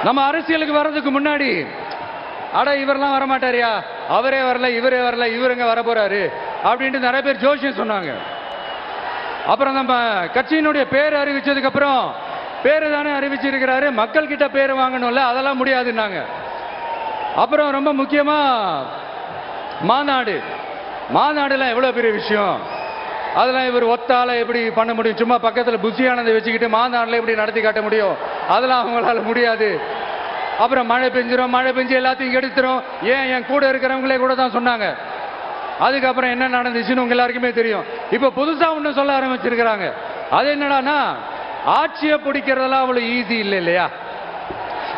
நம்ம அரசியலுக்கு வர்றதுக்கு முன்னாடி அட இவரெல்லாம் வரமாட்டாரியா, அவரே வரல, இவரே வரல, இவருங்க வர போறாரு அப்படின்ட்டு நிறைய பேர் ஜோசியம் சொன்னாங்க. அப்புறம் நம்ம கட்சியினுடைய பேர் அறிவிச்சதுக்கு அப்புறம் பேரு தானே அறிவிச்சிருக்கிறாரு, மக்கள் கிட்ட பேர் வாங்கணும்ல, அதெல்லாம் முடியாதுன்னாங்க. அப்புறம் ரொம்ப முக்கியமா மாநாடுலாம் எவ்வளவு பெரிய விஷயம், அதெல்லாம் இவர் ஒத்தால எப்படி பண்ண முடியும், சும்மா பக்கத்தில் புஷியானதை வச்சுக்கிட்டு மாநாடுல எப்படி நடத்தி காட்ட முடியும், அதெல்லாம் அவங்களால முடியாது. அப்புறம் மழை பெஞ்சு எல்லாத்தையும் எடுத்துரும், ஏன் என் கூட இருக்கிறவங்களே கூட தான் சொன்னாங்க. அதுக்கப்புறம் என்ன நடந்துச்சுன்னு உங்க எல்லாருக்குமே தெரியும். இப்ப புதுசா ஒண்ணு சொல்ல ஆரம்பிச்சிருக்கிறாங்க. அது என்னடானா, ஆட்சியை பிடிக்கிறதெல்லாம் அவ்வளவு ஈஸி இல்லை இல்லையா.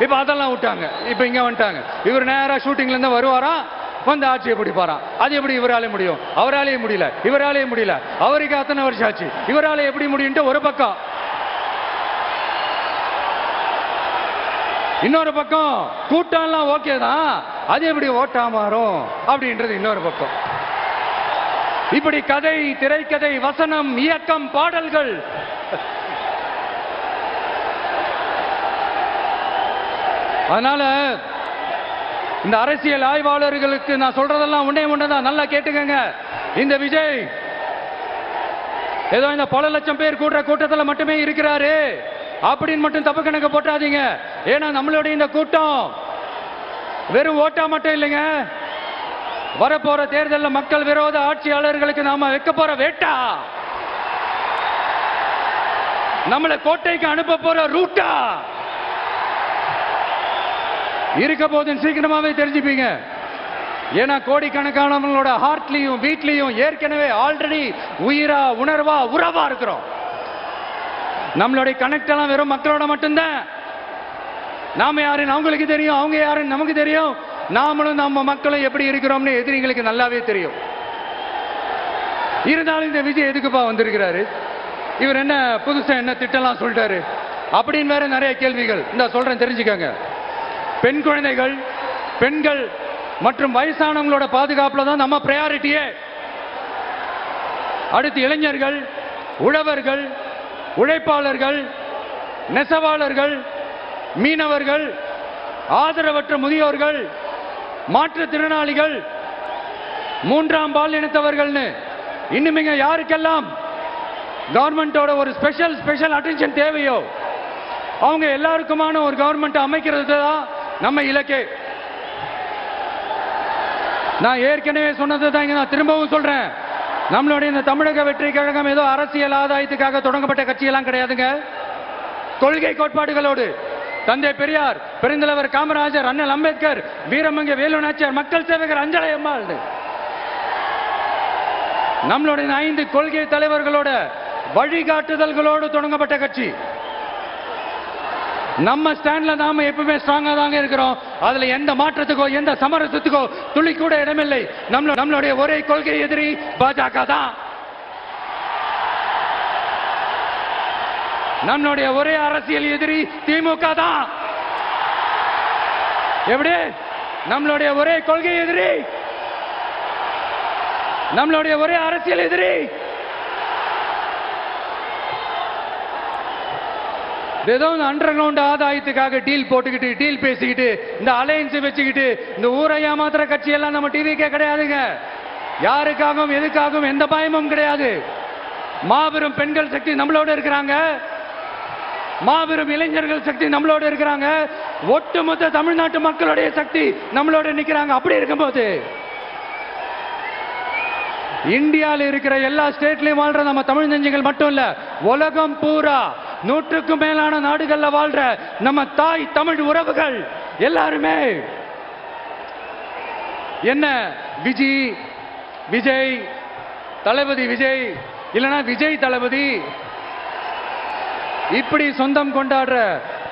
இப்ப அதெல்லாம் விட்டாங்க, இப்ப இங்க வந்துட்டாங்க. இவர் நேரா ஷூட்டிங்ல இருந்து வருவாராம், வந்து ஆட்சியை பிடிப்பாராம். அது எப்படி இவராலே முடியும், அவராலேயே முடியல, அவருக்கு அத்தனை வருஷம் ஆச்சு, இவராலே எப்படி முடியும் ஒரு பக்கம். இன்னொரு பக்கம் கூட்டம்லாம் ஓகே தான், அது எப்படி ஓட்டா மாறும் அப்படின்றது இன்னொரு பக்கம். இப்படி கதை, திரைக்கதை, வசனம், இயக்கம், பாடல்கள், அதனால இந்த அரசியல் ஆய்வாளர்களுக்கு நான் சொல்றதெல்லாம் ஒன்னேதான், நல்லா கேட்டுக்கங்க. இந்த விஜய் ஏதோ இந்த பல லட்சம் பேர் கூடுற கூட்டத்தில் மட்டுமே இருக்கிறாரு அப்படின்னு மட்டும் தப்பு கணக்கு போட்டாதீங்க. ஏன்னா நம்மளுடைய இந்த கூட்டம் வெறும் ஓட்டா மட்டும் இல்லைங்க, வரப்போற தேர்தலில் மக்கள் விரோத ஆட்சியாளர்களுக்கு நாம வைக்க போற வேட்டா, நம்மளை கோட்டைக்கு அனுப்ப போற ரூட்டா இருக்க போதுன்னு சீக்கிரமாவே தெரிஞ்சுப்பீங்க. ஏன்னா கோடிக்கணக்கானவங்களோட ஹார்ட்லயும் வீட்லயும் ஏற்கனவே ஆல்ரெடி உயிரா, உணர்வா, உறவா இருக்கிறோம். நம்மளுடைய கனெக்ட் எல்லாம் வெறும் மக்களோட மட்டும்தான். நாம யாருன்னு அவங்களுக்கு தெரியும், அவங்க யாருன்னு நமக்கு தெரியும், நாமளும் நம்ம மக்களும் எப்படி இருக்கிறோம்னு எதிரிங்களுக்கு நல்லாவே தெரியும். இருந்தாலும் இந்த விஜய் எதுக்குப்பா வந்திருக்கிறாரு, இவர் என்ன புதுசா என்ன திட்டம்லாம் சொல்லிட்டாரு அப்படின்னு வேற நிறைய கேள்விகள். இந்த சொல்றேன் தெரிஞ்சுக்கங்க. பெண் குழந்தைகள், பெண்கள் மற்றும் வயசானவங்களோட பாதுகாப்புல தான் நம்ம பிரையாரிட்டியே. அடுத்து இளைஞர்கள், உழவர்கள், உழைப்பாளர்கள், நெசவாளர்கள், மீனவர்கள், ஆதரவற்ற முதியோர்கள், மாற்றுத்திறனாளிகள், மூன்றாம் பால் இனத்தவர்கள்னு இன்னும் யாருக்கெல்லாம் கவர்மெண்டோட ஒரு ஸ்பெஷல் அட்டென்ஷன் தேவையோ அவங்க எல்லாருக்குமான ஒரு கவர்மெண்ட் அமைக்கிறது தான் நம்ம இலக்கே. நான் ஏற்கனவே சொன்னது தான் நான் திரும்பவும் சொல்றேன். நம்மளுடைய இந்த தமிழக வெற்றி கழகம் ஏதோ அரசியல் ஆதாயத்துக்காக தொடங்கப்பட்ட கட்சியெல்லாம் கிடையாதுங்க. கொள்கை கோட்பாடுகளோடு தந்தை பெரியார், பெருந்தலைவர் காமராஜர், அண்ணல் அம்பேத்கர், வீரமங்க வேலு நாச்சியார், மக்கள் சேவகர் அஞ்சலை அம்மாள், நம்மளுடைய 5 கொள்கை தலைவர்களோட வழிகாட்டுதல்களோடு தொடங்கப்பட்ட கட்சி. நம்ம ஸ்டாண்ட்ல நாம எப்பவுமே ஸ்ட்ராங்கா தாங்க இருக்கிறோம். அதுல எந்த மாற்றத்துக்கோ எந்த சமரசத்துக்கோ துளி கூட இடமில்லை. நம்மளுடைய ஒரே கொள்கை எதிரி பாஜக தான். நம்மளுடைய ஒரே அரசியல் எதிரி திமுக தான். எப்படி நம்மளுடைய ஒரே கொள்கை எதிரி, நம்மளுடைய ஒரே அரசியல் எதிரி ஏதோ அண்டர் கிரவுண்ட் ஆதாயத்துக்காக டீல் போட்டுக்கிட்டு, டீல் பேசிக்கிட்டு, இந்த அலையன்ஸ் வச்சுக்கிட்டு இந்த ஊரை ஏமாத்துற கட்சி எல்லாம் நம்ம டிவிக்கே கிடையாதுங்க. யாருக்காகவும் எதுக்காகவும் எந்த பயமும் கிடையாது. மாபெரும் பெண்கள் சக்தி நம்மளோட இருக்கிறாங்க, மாபெரும் இளைஞர்கள் சக்தி நம்மளோட இருக்கிறாங்க, ஒட்டுமொத்த தமிழ்நாட்டு மக்களுடைய சக்தி நம்மளோட நிக்கிறாங்க. அப்படி இருக்கும்போது இந்தியாவில் இருக்கிற எல்லா ஸ்டேட்லயும் வாழ்ற நம்ம தமிழ் நெஞ்சங்கள் மட்டும் இல்ல, உலகம் பூரா 100க்கும் மேலான நாடுகள்ல வாழ்ற நம்ம தாய் தமிழ் உறவுகள் எல்லாருமே என்ன விஜய் தளபதி விஜய் இல்லனா விஜய் தளபதி இப்படி சொந்தம் கொண்டாடுற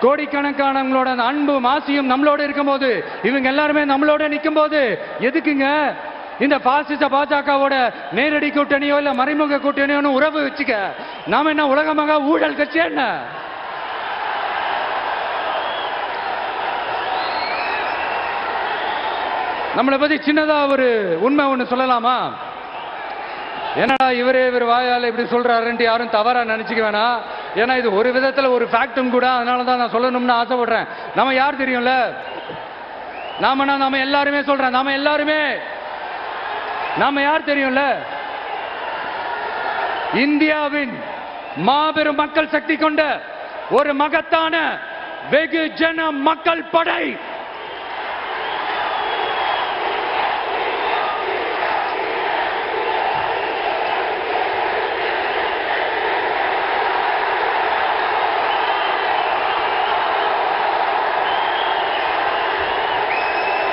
கோடிக்கணக்கானவங்களோட அன்பு மாசியும் நம்மளோட இருக்கும்போது, இவங்க எல்லாருமே நம்மளோட நிற்கும் போது எதுக்குங்க இந்த பாசிச பாஜகவோட நேரடி கூட்டணியோ இல்ல மறைமுக கூட்டணியோ உறவு வச்சுக்க? நாம என்ன உலகமாக ஊழல் கட்சி என்ன? நம்மளை பத்தி சின்னதா ஒரு உண்மை ஒண்ணு சொல்லலாமா? என்னடா இவர் வாயால இப்படி சொல்றாருன்ட்டு யாரும் தவறா நினைச்சுக்க வேணாம். ஏன்னா இது ஒரு விதத்துல ஒரு ஃபேக்டும் கூட, அதனாலதான் நான் சொல்லணும்னு ஆசைப்படுறேன். நம்ம யார் தெரியும்ல? நாம எல்லாருமே சொல்றேன், நாம யார் தெரியும்ல? இந்தியாவின் மாபெரும் மக்கள் சக்தி கொண்ட ஒரு மகத்தான வெகுஜன மக்கள் படை.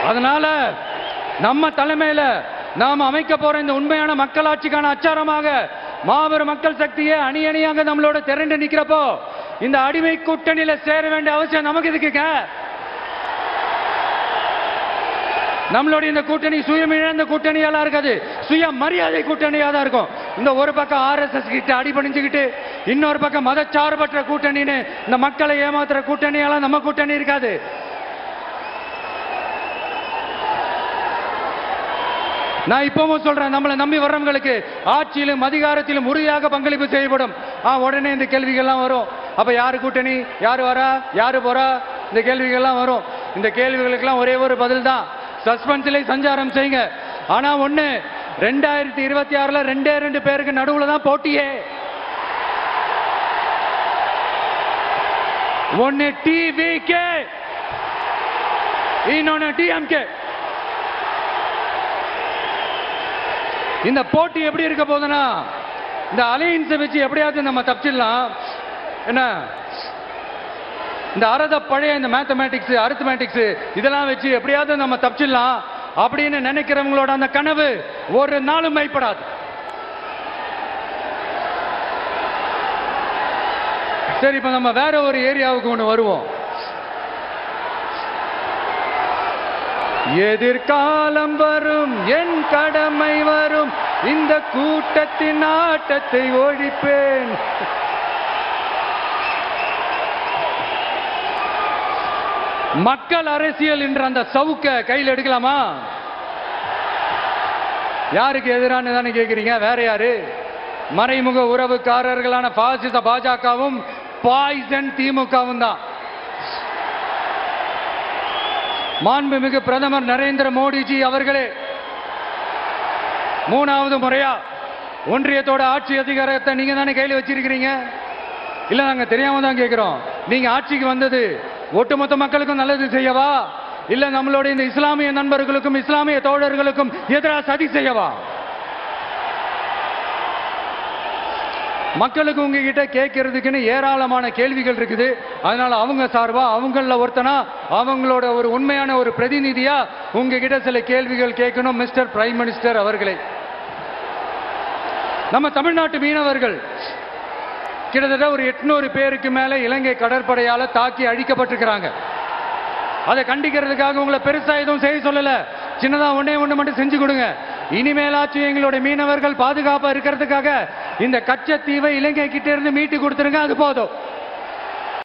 அதனால நம்ம தலைமையில நாம் அமைக்க போற இந்த உண்மையான மக்களாட்சிக்கான அச்சாரமாக மாபெரும் மக்கள் சக்தியை அணி அணியாக நம்மளோட திரண்டு நிக்கிறப்போ இந்த அடிமை கூட்டணியில சேர வேண்டிய அவசியம் நமக்கு இருக்குங்க. நம்மளுடைய இந்த கூட்டணி சுயமிழந்த கூட்டணியால இருக்காது, சுய மரியாதை கூட்டணியா தான் இருக்கும். இந்த ஒரு பக்கம் RSS கிட்ட அடிபணிஞ்சுக்கிட்டு, இன்னொரு பக்கம் மதச்சார்பற்ற கூட்டணின்னு இந்த மக்களை ஏமாத்துற கூட்டணியால நம்ம கூட்டணி இருக்காது. நான் இப்பவும் சொல்றேன், நம்மளை நம்பி வர்றவங்களுக்கு ஆட்சியிலும் அதிகாரத்திலும் உறுதியாக பங்களிப்பு செய்யப்படும். உடனே இந்த கேள்விகள்லாம் வரும். அப்ப யாரு கூட்டணி, யாரு வரா, யாரு போறா, இந்த கேள்விகள்லாம் வரும். இந்த கேள்விகளுக்கெல்லாம் ஒரே ஒரு பதில் தான், சஸ்பென்ஸ்ல சஞ்சாரம் செய்யுங்க. ஆனா ஒண்ணு, 2026 2 பேருக்கு நடுவுல தான் போட்டியே. ஒன்னு TVK, இன்னொன்னு DMK. இந்த போட்டி எப்படி இருக்க போதுன்னா, இந்த அலையன்ஸை வச்சு எப்படியாவது நம்ம தப்பிச்சிடலாம். என்ன இந்த அறத பழைய இந்த மேத்தமேட்டிக்ஸ், அரித்மேட்டிக்ஸ் இதெல்லாம் வச்சு எப்படியாவது நம்ம தப்பிச்சிடலாம் அப்படின்னு நினைக்கிறவங்களோட அந்த கனவு ஒரு நாளும் மைப்படாது. சரி, இப்ப நம்ம வேற ஒரு ஏரியாவுக்கு ஒன்று வருவோம். எதிர்காலம் வரும், என் கடமை வரும், இந்த கூட்டத்தின் ஆட்டத்தை ஒழிப்பேன். மக்கள் அரசியல் என்ற அந்த சவுக்க கையில் எடுக்கலாமா? யாருக்கு எதிரான தானே கேட்கிறீங்க? வேற யாரு? மறைமுக உறவுக்காரர்களான பாசிச பாஜகவும் பாய்சன் திமுகவும் தான். மாண்புமிகு பிரதமர் நரேந்திர மோடிஜி அவர்களே 3வது முறையா ஒன்றியத்தோட ஆட்சி அதிகாரத்தை நீங்க தானே கையில் வச்சிருக்கிறீங்க. இல்ல, நாங்க தெரியாம தான் கேட்கிறோம். நீங்க ஆட்சிக்கு வந்தது ஒட்டுமொத்த மக்களுக்கும் நல்லது செய்யவா, இல்ல நம்மளுடைய இந்த இஸ்லாமிய நண்பர்களுக்கும் இஸ்லாமிய தோழர்களுக்கும் எதிராக சதி செய்யவா? மக்களுக்கு உங்ககிட்ட கேட்கறதுக்குன்னு ஏராளமான கேள்விகள் இருக்குது. அதனால அவங்க சார்பா, அவங்கள ஒருத்தனா, அவங்களோட ஒரு உண்மையான ஒரு பிரதிநிதியா உங்ககிட்ட சில கேள்விகள் கேட்கணும். மிஸ்டர் பிரைம் மினிஸ்டர் அவர்களே, நம்ம தமிழ்நாட்டு மீனவர்கள் கிட்டத்தட்ட ஒரு 800 பேருக்கு மேல இலங்கை கடற்படையால தாக்கி அழிக்கப்பட்டிருக்கிறாங்க. அதை கண்டிக்கிறதுக்காக உங்களை பெருசா எதுவும் செய்ய சொல்லல, சின்னதா ஒண்ணு மட்டும் செஞ்சு கொடுங்க. இனிமேலாச்சும் எங்களுடைய மீனவர்கள் பாதுகாப்பா இருக்கிறதுக்காக இந்த கச்சத்தீவை இலங்கை கிட்ட இருந்து மீட்டு கொடுத்துருங்க, அது போதும்.